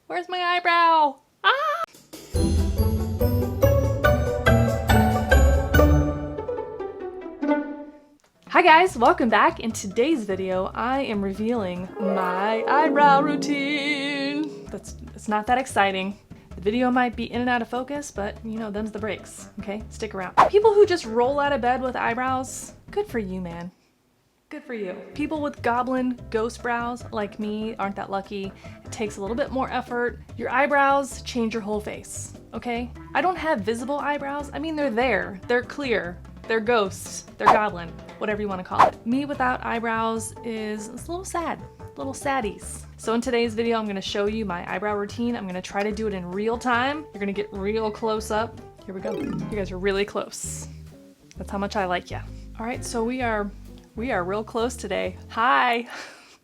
Where's my eyebrow? Ah! Hi guys, welcome back. In today's video, I am revealing my eyebrow routine. It's not that exciting. The video might be in and out of focus, but you know, them's the breaks, okay? Stick around. People who just roll out of bed with eyebrows, good for you, man. Good for you. People with goblin ghost brows like me aren't that lucky. It takes a little bit more effort. Your eyebrows change your whole face, okay? I don't have visible eyebrows. I mean, they're there. They're clear. They're ghosts. They're goblin. Whatever you want to call it. Me without eyebrows is a little sad. Little saddies. So in today's video, I'm going to show you my eyebrow routine. I'm going to try to do it in real time. You're going to get real close up. Here we go. You guys are really close. That's how much I like you. All right, so we are real close today. Hi.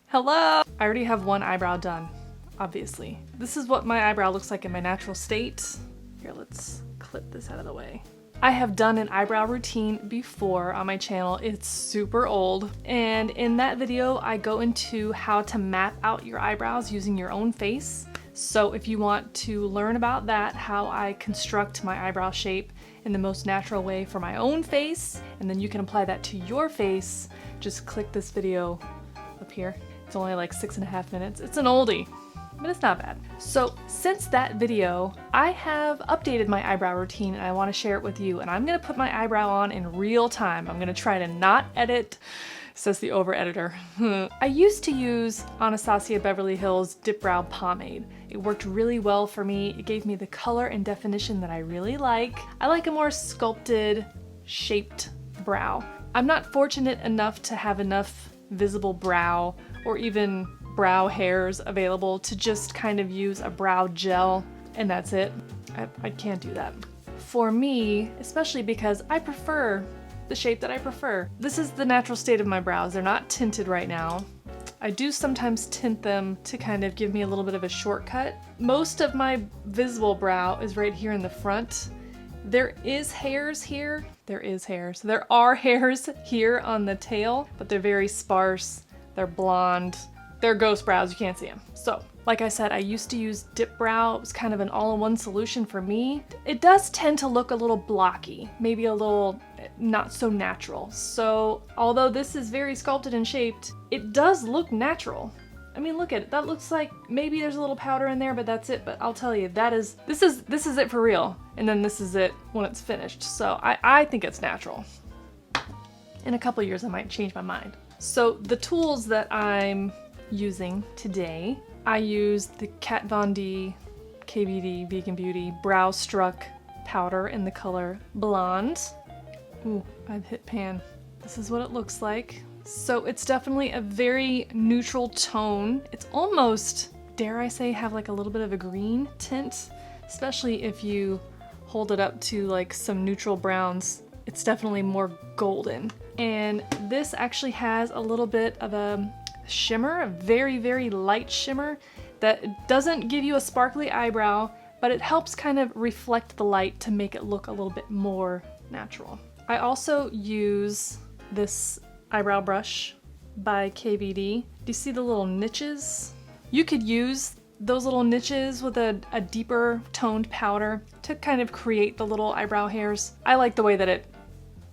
Hello. I already have one eyebrow done, obviously. This is what my eyebrow looks like in my natural state. Here, let's clip this out of the way. I have done an eyebrow routine before on my channel. It's super old. And in that video, I go into how to map out your eyebrows using your own face. So if you want to learn about that, how I construct my eyebrow shape in the most natural way for my own face, and then you can apply that to your face, just click this video up here. It's only like 6.5 minutes. It's an oldie, but it's not bad. So since that video, I have updated my eyebrow routine and I want to share it with you, and I'm gonna put my eyebrow on in real time. I'm gonna try to not edit, says the over editor. I used to use Anastasia Beverly Hills Dip Brow Pomade. It worked really well for me. It gave me the color and definition that I really like. I like a more sculpted, shaped brow. I'm not fortunate enough to have enough visible brow or even brow hairs available to just kind of use a brow gel and that's it. I can't do that. For me, especially because I prefer the shape that I prefer. This is the natural state of my brows. They're not tinted right now. I do sometimes tint them to kind of give me a little bit of a shortcut. Most of my visible brow is right here in the front. There is hairs here. There are hairs here on the tail, but they're very sparse. They're blonde. They're ghost brows, you can't see them. So, like I said, I used to use Dip Brow. It was kind of an all-in-one solution for me. It does tend to look a little blocky, maybe a little not so natural. So, although this is very sculpted and shaped, it does look natural. I mean, look at it. That looks like maybe there's a little powder in there, but that's it. But I'll tell you, this is it for real. And then this is it when it's finished. So, I think it's natural. In a couple years, I might change my mind. So, the tools that I'm using today, I use the Kat Von D KVD Vegan Beauty Browstruck powder in the color Blonde. Ooh, I've hit pan. This is what it looks like. So it's definitely a very neutral tone. It's almost, dare I say, have like a little bit of a green tint, especially if you hold it up to like some neutral browns. It's definitely more golden. And this actually has a little bit of a shimmer, a very, very light shimmer that doesn't give you a sparkly eyebrow, but it helps kind of reflect the light to make it look a little bit more natural. I also use this eyebrow brush by KVD. Do you see the little niches? You could use those little niches with a deeper toned powder to kind of create the little eyebrow hairs. I like the way that it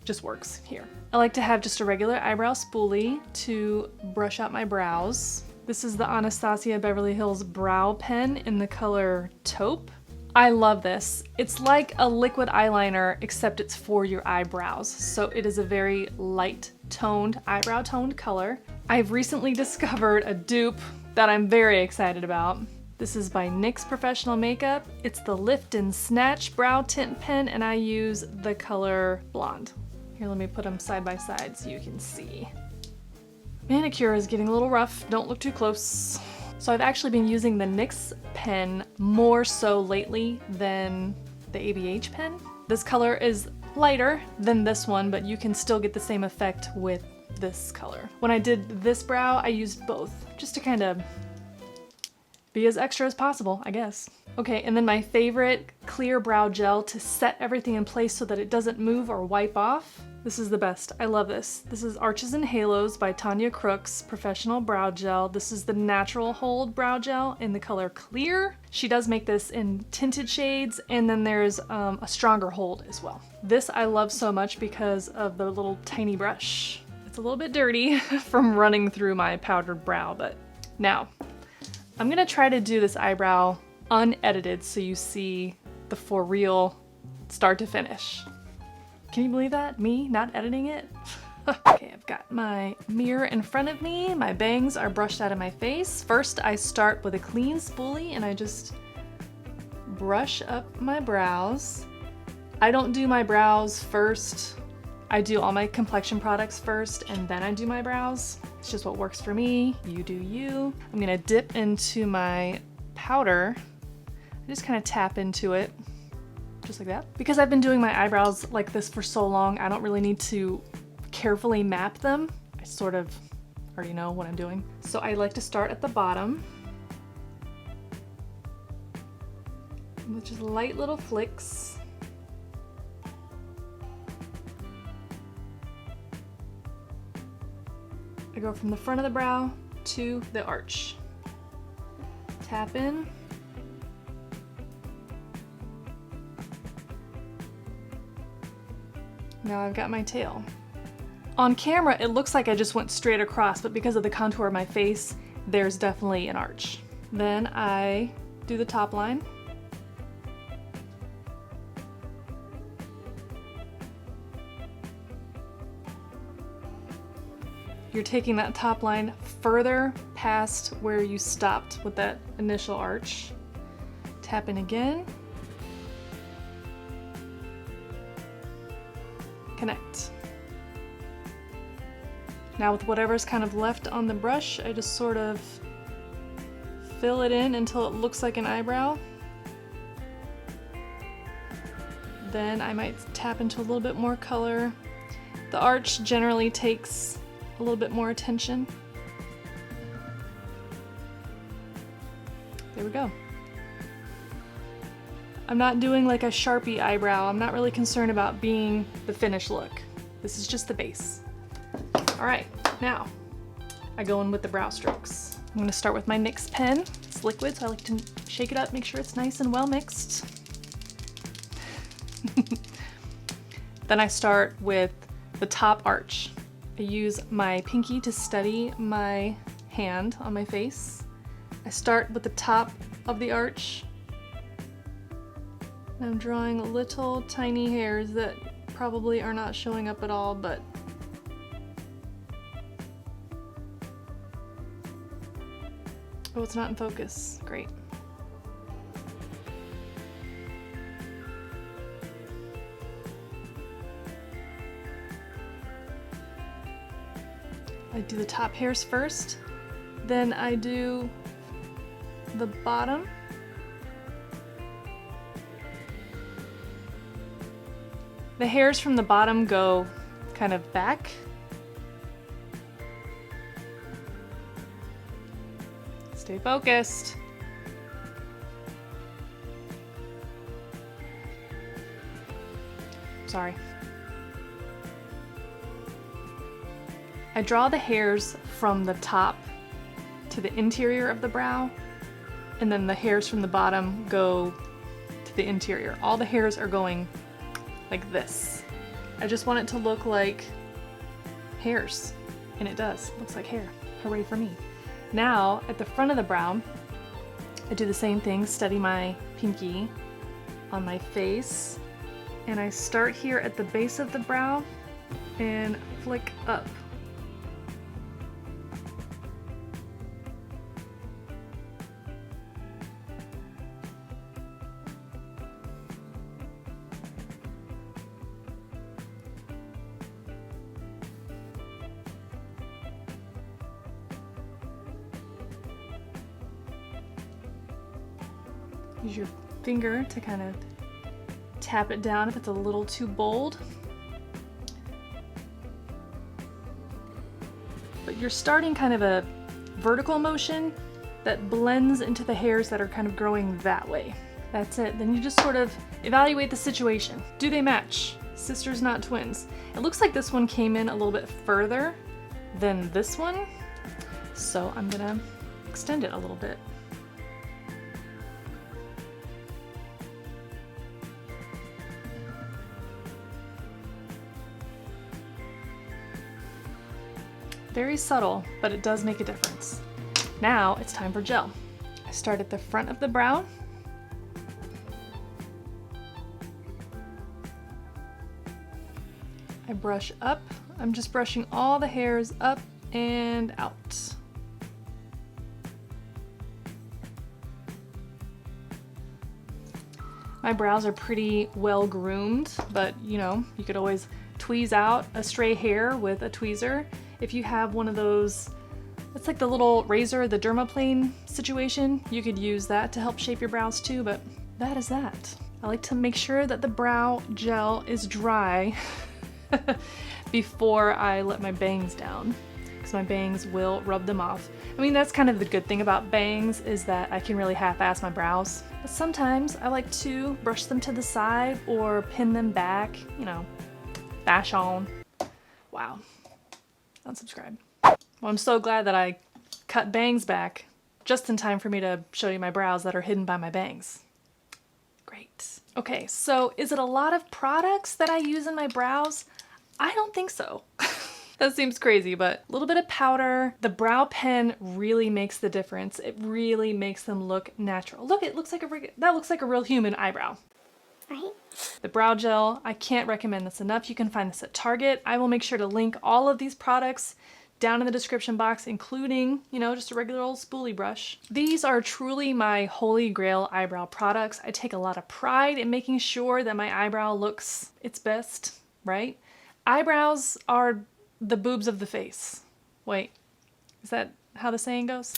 just works here. I like to have just a regular eyebrow spoolie to brush out my brows. This is the Anastasia Beverly Hills Brow Pen in the color Taupe. I love this. It's like a liquid eyeliner, except it's for your eyebrows. So it is a very light toned, eyebrow toned color. I've recently discovered a dupe that I'm very excited about. This is by NYX Professional Makeup. It's the Lift and Snatch Brow Tint Pen, and I use the color Blonde. Here, let me put them side by side so you can see. Manicure is getting a little rough. Don't look too close. So I've actually been using the NYX pen more so lately than the ABH pen. This color is lighter than this one, but you can still get the same effect with this color. When I did this brow, I used both just to kind of be as extra as possible, I guess. Okay, and then my favorite clear brow gel to set everything in place so that it doesn't move or wipe off. This is the best. I love this. This is Arches and Halos by Tanya Crooks Professional Brow Gel. This is the Natural Hold Brow Gel in the color Clear. She does make this in tinted shades, and then there's a stronger hold as well. This I love so much because of the little tiny brush. It's a little bit dirty from running through my powdered brow, but now I'm gonna try to do this eyebrow unedited so you see the for real start to finish. Can you believe that? Me not editing it? Okay, I've got my mirror in front of me. My bangs are brushed out of my face. First, I start with a clean spoolie and I just brush up my brows. I don't do my brows first. I do all my complexion products first and then I do my brows. It's just what works for me. You do you. I'm gonna dip into my powder. I just kind of tap into it. Just like that. Because I've been doing my eyebrows like this for so long, I don't really need to carefully map them. I sort of already know what I'm doing. So I like to start at the bottom with just light little flicks. I go from the front of the brow to the arch. Tap in. Now I've got my tail. On camera, it looks like I just went straight across, but because of the contour of my face, there's definitely an arch. Then I do the top line. You're taking that top line further past where you stopped with that initial arch. Tap in again. Connect. Now with whatever's kind of left on the brush, I just sort of fill it in until it looks like an eyebrow. Then I might tap into a little bit more color. The arch generally takes a little bit more attention. There we go. I'm not doing like a Sharpie eyebrow. I'm not really concerned about being the finished look. This is just the base. All right, now I go in with the brow strokes. I'm gonna start with my mix pen. It's liquid, so I like to shake it up, make sure it's nice and well mixed. Then I start with the top arch. I use my pinky to steady my hand on my face. I start with the top of the arch. I'm drawing little tiny hairs that probably are not showing up at all, but oh, it's not in focus. Great. I do the top hairs first, then I do the bottom. The hairs from the bottom go kind of back. Stay focused. Sorry. I draw the hairs from the top to the interior of the brow, and then the hairs from the bottom go to the interior. All the hairs are going like this. I just want it to look like hairs, and it does. It looks like hair. Hooray for me. Now, at the front of the brow, I do the same thing, steady my pinky on my face, and I start here at the base of the brow and flick up. Use your finger to kind of tap it down if it's a little too bold. But you're starting kind of a vertical motion that blends into the hairs that are kind of growing that way. That's it. Then you just sort of evaluate the situation. Do they match? sisters, not twins. It looks like this one came in a little bit further than this one, so I'm gonna extend it a little bit. Very subtle, but it does make a difference. Now it's time for gel. I start at the front of the brow. I brush up. I'm just brushing all the hairs up and out. My brows are pretty well groomed, but you know, you could always tweeze out a stray hair with a tweezer. If you have one of those, it's like the little razor, the dermaplane situation, you could use that to help shape your brows too, but that is that. I like to make sure that the brow gel is dry before I let my bangs down, because my bangs will rub them off. I mean, that's kind of the good thing about bangs, is that I can really half-ass my brows. But sometimes I like to brush them to the side or pin them back, you know, fashion. Wow. Unsubscribe. Well, I'm so glad that I cut bangs back just in time for me to show you my brows that are hidden by my bangs. Great. Okay, so is it a lot of products that I use in my brows? I don't think so. That seems crazy, but a little bit of powder. The brow pen really makes the difference. It really makes them look natural. Look, it looks like that looks like a real human eyebrow. Right? The brow gel, I can't recommend this enough. You can find this at Target. I will make sure to link all of these products down in the description box, including, you know, just a regular old spoolie brush. These are truly my holy grail eyebrow products. I take a lot of pride in making sure that my eyebrow looks its best, right? Eyebrows are the boobs of the face. Wait, is that how the saying goes?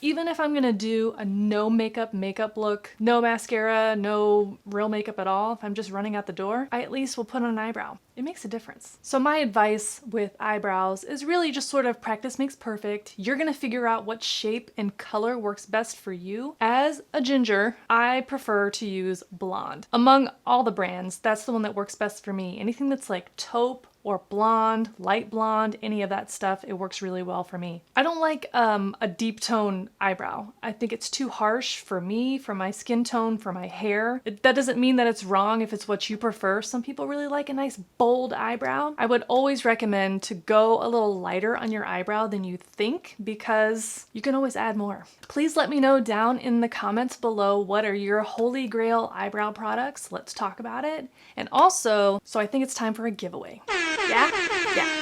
Even if I'm gonna do a no makeup look, no mascara, no real makeup at all, if I'm just running out the door, I at least will put on an eyebrow. It makes a difference. So my advice with eyebrows is really just sort of practice makes perfect. You're gonna figure out what shape and color works best for you. As a ginger, I prefer to use blonde. Among all the brands, that's the one that works best for me. Anything that's like taupe or blonde, light blonde, any of that stuff, it works really well for me. I don't like a deep tone eyebrow. I think it's too harsh for me, for my skin tone, for my hair. That doesn't mean that it's wrong if it's what you prefer. Some people really like a nice bold eyebrow. I would always recommend to go a little lighter on your eyebrow than you think, because you can always add more. Please let me know down in the comments below, what are your holy grail eyebrow products? Let's talk about it. And also, so I think it's time for a giveaway. Yeah?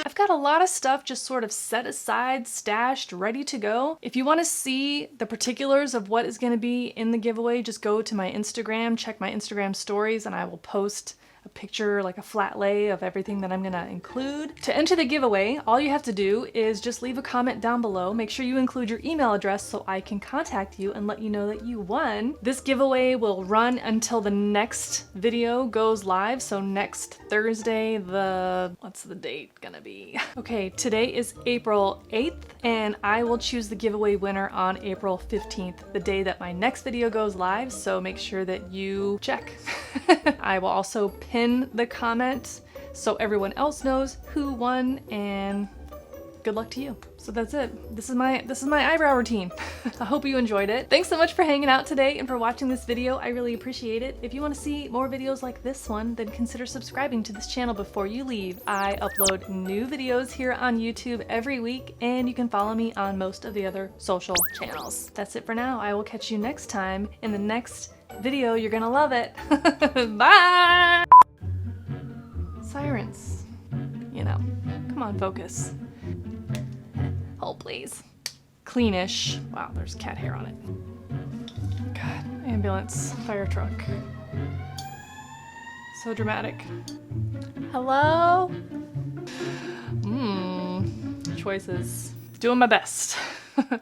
I've got a lot of stuff just sort of set aside, stashed, ready to go. If you want to see the particulars of what is going to be in the giveaway, just go to my Instagram, check my Instagram stories, and I will post a picture, like a flat lay of everything that I'm gonna include. To enter the giveaway, all you have to do is just leave a comment down below. Make sure you include your email address so I can contact you and let you know that you won. This giveaway will run until the next video goes live, so next Thursday, what's the date gonna be? Okay, today is April 8th, and I will choose the giveaway winner on April 15th, the day that my next video goes live, so make sure that you check. I will also pin the comment so everyone else knows who won, and good luck to you. So that's it. This is my eyebrow routine. I hope you enjoyed it. Thanks so much for hanging out today and for watching this video. I really appreciate it. If you want to see more videos like this one, then consider subscribing to this channel before you leave. I upload new videos here on YouTube every week, and you can follow me on most of the other social channels. That's it for now. I will catch you next time in the next video. You're gonna love it. Bye! Sirens. You know, come on, focus. Hold, please. Cleanish. Wow, there's cat hair on it. God, ambulance, fire truck. So dramatic. Hello? Choices. Doing my best.